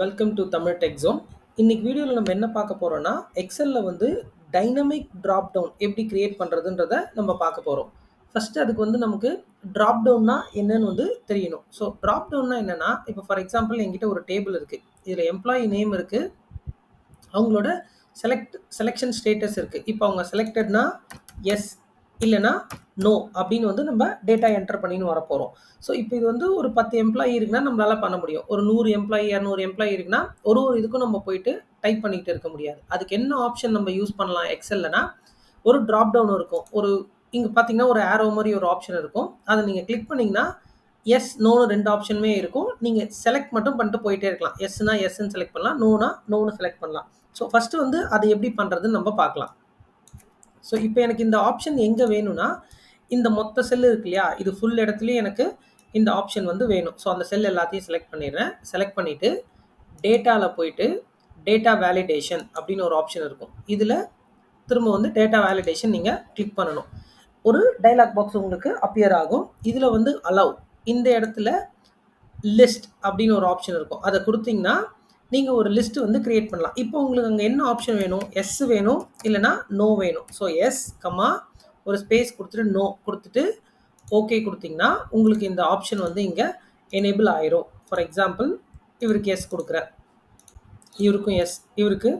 Welcome to Tamil tech zone. இன்னைக்கு வீடியோவில் நம்ம என்ன பார்க்க போறோம்னா, எக்ஸல்ல வந்து டைனமிக் டிராப் டவுன் எப்படி கிரியேட் பண்ணுறதுன்றத நம்ம பார்க்க போகிறோம். ஃபர்ஸ்ட் அதுக்கு வந்து நமக்கு டிராப் டவுன்னா என்னன்னு வந்து தெரியணும். ஸோ டிராப் டவுன்னா என்னன்னா, இப்போ ஃபார் எக்ஸாம்பிள் என்கிட்ட ஒரு டேபிள் இருக்குது. இதில் எம்ப்ளாயி நேம் இருக்குது, அவங்களோட செலெக்ஷன் ஸ்டேட்டஸ் இருக்குது. இப்போ அவங்க செலக்டட்னா எஸ் இல்லைனா நோ அப்படின்னு வந்து நம்ம டேட்டா என்டர் பண்ணின்னு வர போகிறோம். ஸோ இப்போ இது வந்து ஒரு 10 எம்ப்ளாயி இருக்குன்னா நம்மளால பண்ண முடியும். ஒரு 100 எம்ப்ளாயி 200 எம்ப்ளாயி இருக்குன்னா ஒரு இதுக்கும் நம்ம போயிட்டு டைப் பண்ணிட்டு இருக்க முடியாது. அதுக்கு என்ன ஆப்ஷன் நம்ம யூஸ் பண்ணலாம் எக்ஸல்லனா, ஒரு டிராப் டவுன் இருக்கும். இங்கே பார்த்தீங்கன்னா ஒரு ஆரோ மாதிரி ஒரு ஆப்ஷன் இருக்கும். அதை நீங்கள் கிளிக் பண்ணிங்கன்னா எஸ் நோன்னு 2 ஆப்ஷனுமே இருக்கும். நீங்கள் செலக்ட் மட்டும் பண்ணிட்டு போயிட்டே இருக்கலாம். எஸ்னா எஸ்ன்னு செலக்ட் பண்ணலாம், நோனா நோன்னு செலக்ட் பண்ணலாம். ஸோ ஃபஸ்ட்டு வந்து அதை எப்படி பண்ணுறதுன்னு நம்ம பார்க்கலாம். ஸோ இப்போ எனக்கு இந்த ஆப்ஷன் எங்கே வேணும்னா, இந்த மொத்த செல் இருக்கு இல்லையா, இது ஃபுல் இடத்துலையும் எனக்கு இந்த ஆப்ஷன் வந்து வேணும். ஸோ அந்த செல் எல்லாத்தையும் செலக்ட் பண்ணிடுறேன். செலக்ட் பண்ணிவிட்டு டேட்டாவில் போயிட்டு டேட்டா வேலிடேஷன் அப்படின்னு ஒரு ஆப்ஷன் இருக்கும். இதில் திரும்ப வந்து டேட்டா வேலிடேஷன் நீங்கள் கிளிக் பண்ணணும். ஒரு டைலாக் பாக்ஸ் உங்களுக்கு அப்பியர் ஆகும். இதில் வந்து அலவ் இந்த இடத்துல லிஸ்ட் அப்படின்னு ஒரு ஆப்ஷன் இருக்கும். அதை கொடுத்தீங்கன்னா நீங்கள் ஒரு லிஸ்ட் வந்து கிரியேட் பண்ணலாம். இப்போ உங்களுக்கு அங்கே என்ன ஆப்ஷன் வேணும்? எஸ் வேணும் இல்லைனா நோ வேணும். ஸோ எஸ் கமா ஒரு ஸ்பேஸ் கொடுத்துட்டு நோ கொடுத்துட்டு ஓகே கொடுத்தீங்கன்னா உங்களுக்கு இந்த ஆப்ஷன் வந்து இங்கே எனேபிள் ஆயிரும். ஃபார் எக்ஸாம்பிள் இவருக்கு எஸ் கொடுக்குறேன், இவருக்கும் எஸ், இவருக்கு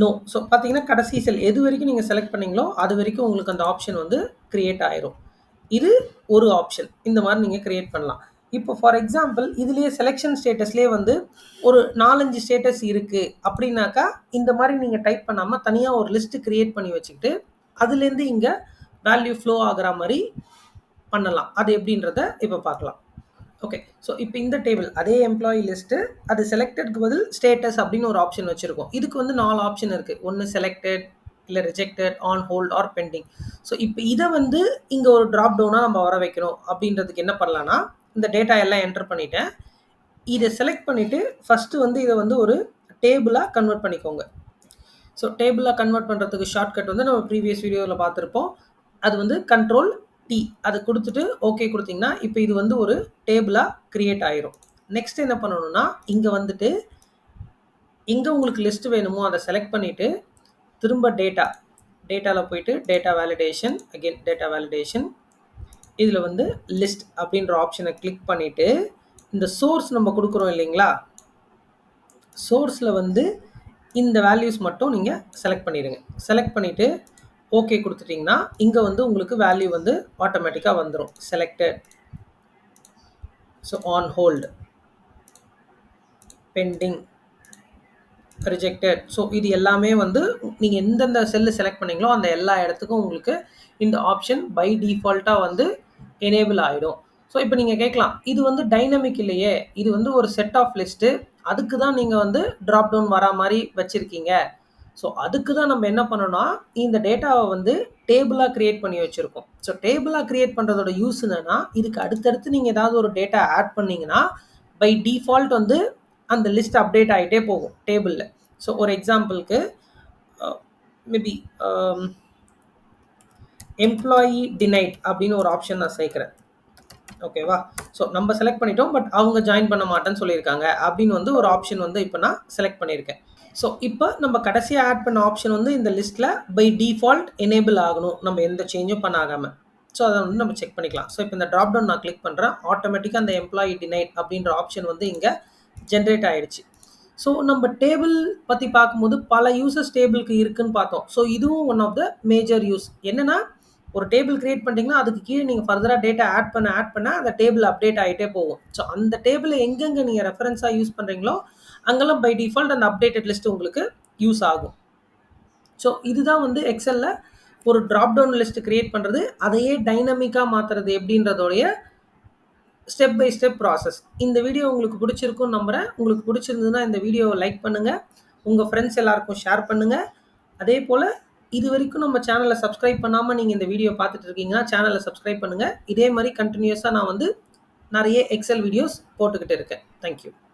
நோ. ஸோ பார்த்தீங்கன்னா கடைசி செல் எது வரைக்கும் நீங்கள் செலக்ட் பண்ணீங்களோ அது வரைக்கும் உங்களுக்கு அந்த ஆப்ஷன் வந்து கிரியேட் ஆயிரும். இது ஒரு ஆப்ஷன். இந்த மாதிரி நீங்கள் கிரியேட் பண்ணலாம். இப்போ ஃபார் எக்ஸாம்பிள் இதுலேயே செலெக்ஷன் ஸ்டேட்டஸ்லேயே வந்து ஒரு 4-5 ஸ்டேட்டஸ் இருக்குது அப்படின்னாக்கா, இந்த மாதிரி நீங்கள் டைப் பண்ணாமல் தனியாக ஒரு லிஸ்ட்டு கிரியேட் பண்ணி வச்சுக்கிட்டு அதுலேருந்து இங்கே வேல்யூ ஃப்ளோ ஆகிற மாதிரி பண்ணலாம். அது எப்படின்றத இப்போ பார்க்கலாம். ஓகே, ஸோ இப்போ இந்த டேபிள் அதே எம்ப்ளாயி லிஸ்ட்டு, அது செலக்டட்க்கு பதில் ஸ்டேட்டஸ் அப்படின்னு ஒரு ஆப்ஷன் வச்சுருக்கோம். இதுக்கு வந்து 4 ஆப்ஷன் இருக்குது. ஒன்று செலக்டட், இல்லை rejected, on hold R bending. So இப்போ இதை வந்து இங்கே ஒரு ட்ராப் டவுனாக நம்ம வர வைக்கணும். அப்படின்றதுக்கு என்ன பண்ணலான்னா, இந்த டேட்டா எல்லாம் என்டர் பண்ணிவிட்டேன். இதை செலக்ட் பண்ணிவிட்டு ஃபஸ்ட்டு வந்து இதை வந்து ஒரு டேபிளாக கன்வெர்ட் பண்ணிக்கோங்க. ஸோ டேபிளாக கன்வெர்ட் பண்ணுறதுக்கு ஷார்ட்கட் வந்து நம்ம ப்ரீவியஸ் வீடியோவில் பார்த்துருப்போம். அது வந்து கண்ட்ரோல் டி அதை கொடுத்துட்டு ஓகே கொடுத்தீங்கன்னா இப்போ இது வந்து ஒரு டேபிளாக கிரியேட் ஆயிரும். நெக்ஸ்ட் என்ன பண்ணணும்னா, இங்கே வந்துட்டு எங்கே உங்களுக்கு லிஸ்ட் வேணுமோ அதை செலக்ட் பண்ணிவிட்டு திரும்ப டேட்டாவில் போயிட்டு data validation, again data validation, இதில் வந்து லிஸ்ட் அப்படின்ற ஆப்ஷனை கிளிக் பண்ணிவிட்டு இந்த சோர்ஸ் நம்ம கொடுக்குறோம் இல்லைங்களா, சோர்ஸில் வந்து இந்த வேல்யூஸ் மட்டும் நீங்கள் செலக்ட் பண்ணிடுங்க. செலக்ட் பண்ணிவிட்டு ஓகே கொடுத்துட்டிங்கன்னா இங்கே வந்து உங்களுக்கு வேல்யூ வந்து ஆட்டோமேட்டிக்காக வந்துடும். Selected, so on hold, pending, rejected. So இது எல்லாமே வந்து நீங்கள் எந்தெந்த செல்லு செலக்ட் பண்ணீங்களோ அந்த எல்லா இடத்துக்கும் உங்களுக்கு இந்த ஆப்ஷன் பை டிஃபால்ட்டாக வந்து எனேபிள் ஆகிடும். ஸோ இப்போ நீங்கள் கேட்கலாம், இது வந்து டைனமிக் இல்லையே, இது வந்து ஒரு செட் ஆஃப் லிஸ்ட்டு, அதுக்கு தான் நீங்கள் வந்து ட்ராப் டவுன் வரா மாதிரி வச்சுருக்கீங்க. ஸோ அதுக்கு தான் நம்ம என்ன பண்ணோம்னா, இந்த டேட்டாவை வந்து டேபிளாக கிரியேட் பண்ணி வச்சுருக்கோம். ஸோ டேபிளாக கிரியேட் பண்ணுறதோட யூஸ் என்னென்னா, இதுக்கு அடுத்தடுத்து நீங்கள் ஏதாவது ஒரு டேட்டா ஆட் பண்ணிங்கன்னா பை டிஃபால்ட் வந்து அந்த லிஸ்ட் அப்டேட் ஆகிட்டே போகும் டேபிளில். ஸோ ஒரு எக்ஸாம்பிளுக்கு மேபி எம்ப்ளாயி டினைட் அப்படின்னு ஒரு ஆப்ஷன் நான் சேர்க்குறேன். ஓகேவா? ஸோ நம்ம செலக்ட் பண்ணிட்டோம், பட் அவங்க ஜாயின் பண்ண மாட்டேன்னு சொல்லியிருக்காங்க அப்படின்னு வந்து ஒரு ஆப்ஷன் வந்து இப்போ நான் செலக்ட் பண்ணியிருக்கேன். ஸோ இப்போ நம்ம கடைசியாக ஆட் பண்ண ஆப்ஷன் வந்து இந்த லிஸ்ட்டில் பை டிஃபால்ட் எனேபிள் ஆகணும், நம்ம எந்த சேஞ்சும் பண்ணாகாமல். ஸோ அதை வந்து நம்ம செக் பண்ணிக்கலாம். ஸோ இப்போ இந்த ட்ராப் டவுன் நான் கிளிக் பண்ணுறேன், ஆட்டோமேட்டிக்காக அந்த எம்ப்ளாயி டினைட் அப்படின்ற ஆப்ஷன் வந்து இங்கே ஜென்ரேட் ஆகிடுச்சு. ஸோ நம்ம டேபிள் பற்றி பார்க்கும்போது பல யூசர்ஸ் டேபிளுக்கு இருக்குதுன்னு பார்த்தோம். ஸோ இதுவும் one of the major use. என்னென்னா, ஒரு டேபிள் கிரியேட் பண்ணிட்டீங்கன்னா அதுக்கு கீழே நீங்கள் ஃபர்தராக டேட்டா ஆட் பண்ண அந்த டேபிள் அப்டேட் ஆகிட்டே போகும். ஸோ அந்த டேபிளை எங்கெங்கே நீங்கள் ரெஃபரன்ஸாக யூஸ் பண்ணுறீங்களோ அங்கெல்லாம் பை டிஃபால்ட் அந்த அப்டேட்டட் லிஸ்ட் உங்களுக்கு யூஸ் ஆகும். ஸோ இதுதான் வந்து எக்ஸலில் ஒரு ட்ராப் டவுன் லிஸ்ட் கிரியேட் பண்ணுறது, அதையே டைனமிக்காக மாற்றுறது எப்படின்றதோடைய ஸ்டெப் பை ஸ்டெப் ப்ராசஸ். இந்த வீடியோ உங்களுக்கு பிடிச்சிருக்குன்னு நம்புகிறேன். உங்களுக்கு பிடிச்சிருந்ததுன்னா இந்த வீடியோவை லைக் பண்ணுங்கள், உங்கள் ஃப்ரெண்ட்ஸ் எல்லாருக்கும் ஷேர் பண்ணுங்கள். அதே போல் இது வரைக்கும் நம்ம சேனலை சப்ஸ்கிரைப் பண்ணாமல் நீங்கள் இந்த வீடியோ பார்த்துட்டு இருக்கீங்கன்னா சேனலை சப்ஸ்கிரைப் பண்ணுங்கள். இதே மாதிரி கண்டினியூஸாக நான் வந்து நிறைய எக்ஸல் வீடியோஸ் போட்டுக்கிட்டு இருக்கேன். தேங்க்யூ.